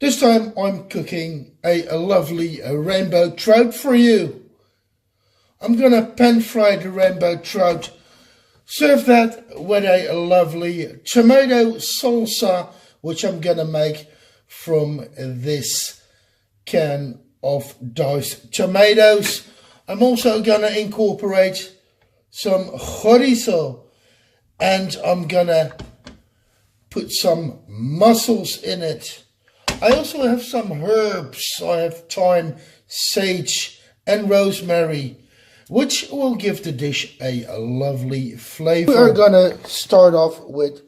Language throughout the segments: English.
This time I'm cooking a lovely rainbow trout for you. I'm gonna pan fry the rainbow trout. Serve that with a lovely tomato salsa, which I'm gonna make from this can of diced tomatoes. I'm also gonna incorporate some chorizo, and I'm gonna put some mussels in it. I also have some herbs. I have thyme, sage and rosemary, which will give the dish a lovely flavor. We are gonna start off with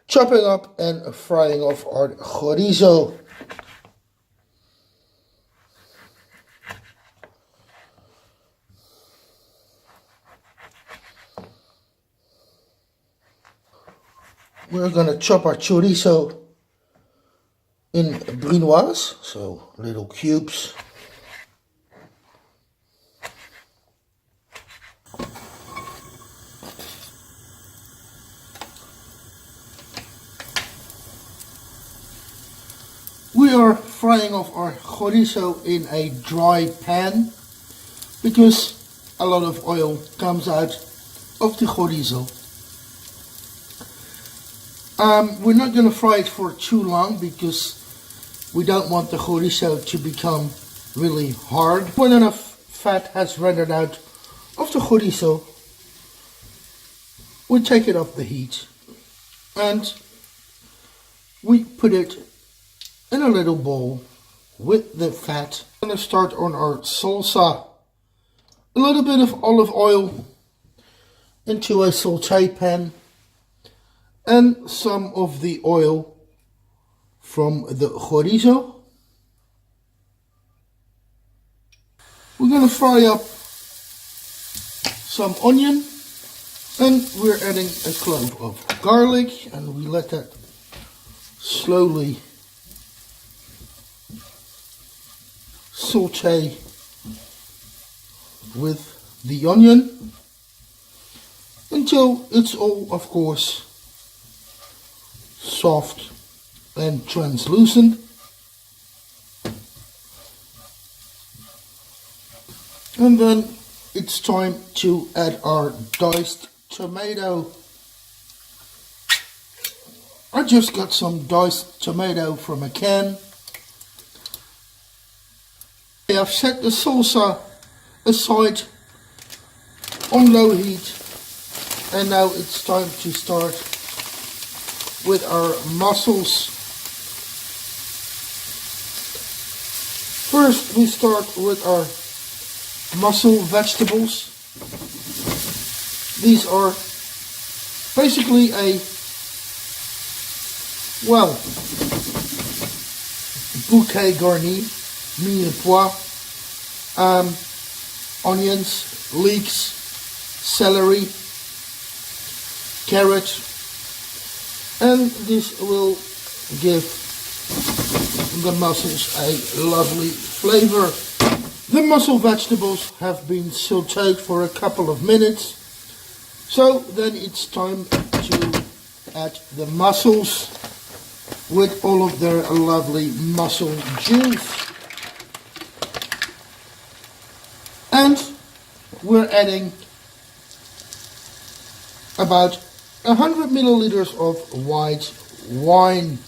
chopping up and frying off our chorizo. We're gonna chop our chorizo in brunoise, so little cubes. We are frying off our chorizo in a dry pan because a lot of oil comes out of the chorizo. We're not going to fry it for too long because we don't want the chorizo to become really hard. When enough fat has rendered out of the chorizo, we take it off the heat and we put it in a little bowl with the fat. I'm going to start on our salsa. A little bit of olive oil into a sauté pan and some of the oil from the chorizo. We're going to fry up some onion, and we're adding a clove of garlic, and we let that slowly saute with the onion until it's all, of course, soft and translucent. And then it's time to add our diced tomato. I just got some diced tomato from a can. I've set the salsa aside on low heat, and now it's time to start with our mussels. First we start with our mussel vegetables. These are basically a, well, bouquet garni, mille pois, onions, leeks, celery, carrot, and this will give the mussels a lovely flavor. The mussel vegetables have been sauteed for a couple of minutes, so then it's time to add the mussels with all of their lovely mussel juice. And we're adding about 100 milliliters of white wine.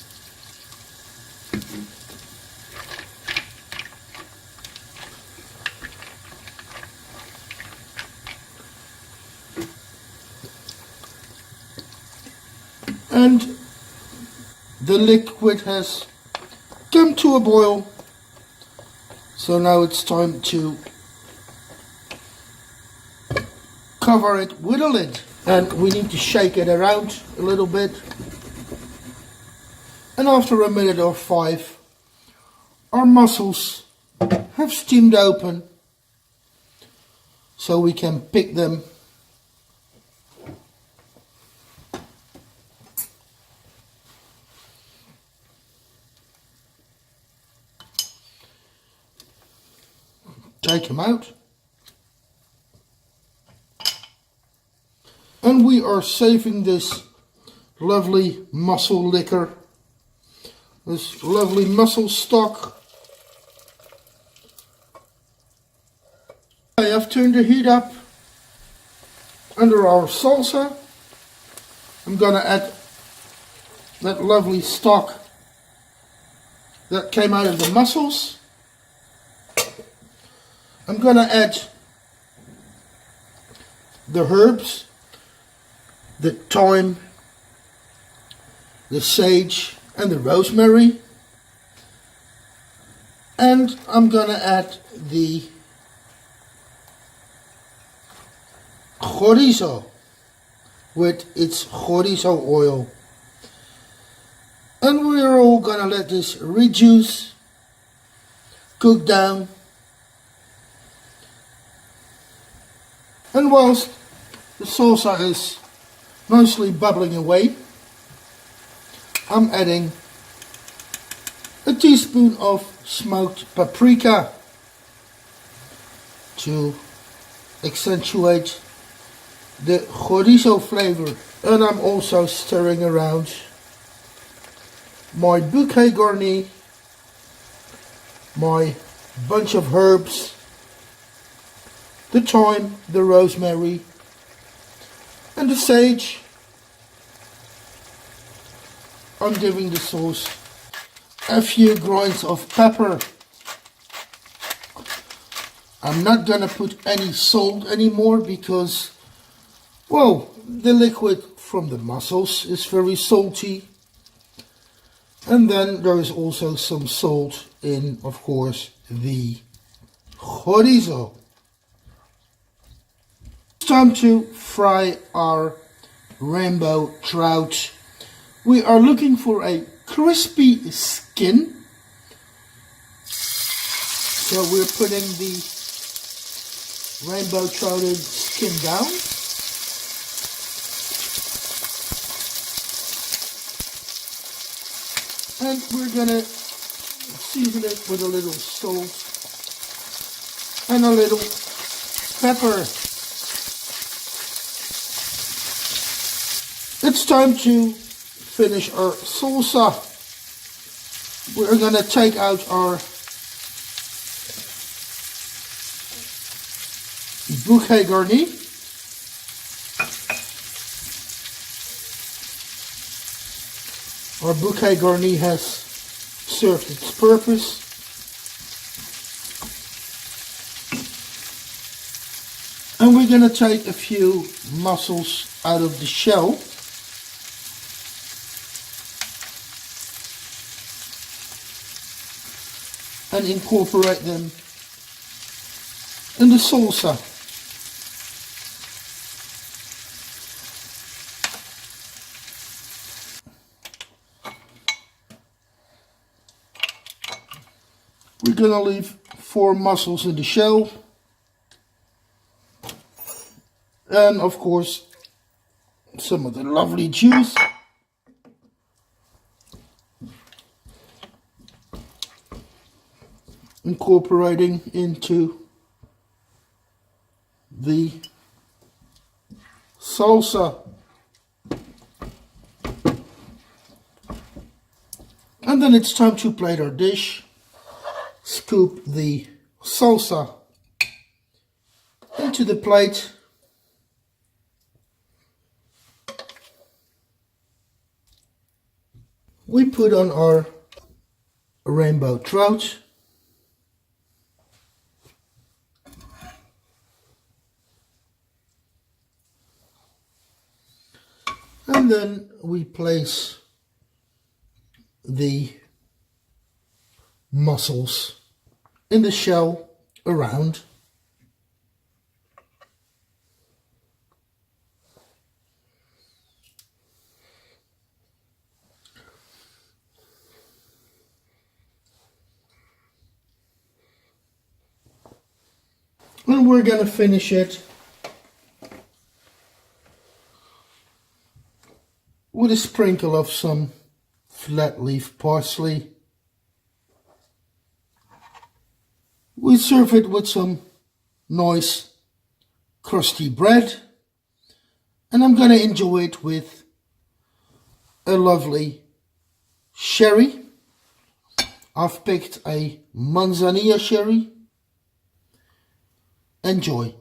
And the liquid has come to a boil, so now it's time to cover it with a lid. And we need to shake it around a little bit. And after a minute or 5, our mussels have steamed open, so we can pick them. Take them out. And we are saving this lovely mussel liquor this lovely mussel stock. I have turned the heat up under our salsa. I'm gonna add that lovely stock that came out of the mussels. I'm gonna add the herbs, the thyme, the sage and the rosemary, and I'm gonna add the chorizo with its chorizo oil, and we're all gonna let this reduce, cook down, and whilst the salsa is nicely bubbling away, I'm adding a teaspoon of smoked paprika to accentuate the chorizo flavor, and I'm also stirring around my bouquet garni, my bunch of herbs, the thyme, the rosemary and the sage. I'm giving the sauce a few grinds of pepper. I'm not gonna put any salt anymore because, well, the liquid from the mussels is very salty, and then there is also some salt in, of course, the chorizo. It's time to fry our rainbow trout. We are looking for a crispy skin, so we're putting the rainbow trouted skin down. And we're gonna season it with a little salt and a little pepper. It's time to finish our salsa. We're gonna take out our bouquet garni. Our bouquet garni has served its purpose. And we're gonna take a few mussels out of the shell. And incorporate them in the salsa. We're gonna leave 4 mussels in the shell. And of course, some of the lovely juice. Incorporating into the salsa. And then it's time to plate our dish. Scoop the salsa into the plate. We put on our rainbow trout. And then we place the mussels in the shell around. And we're going to finish it with a sprinkle of some flat leaf parsley. We serve it with some nice crusty bread, and I'm going to enjoy it with a lovely sherry I've picked a manzanilla sherry. Enjoy.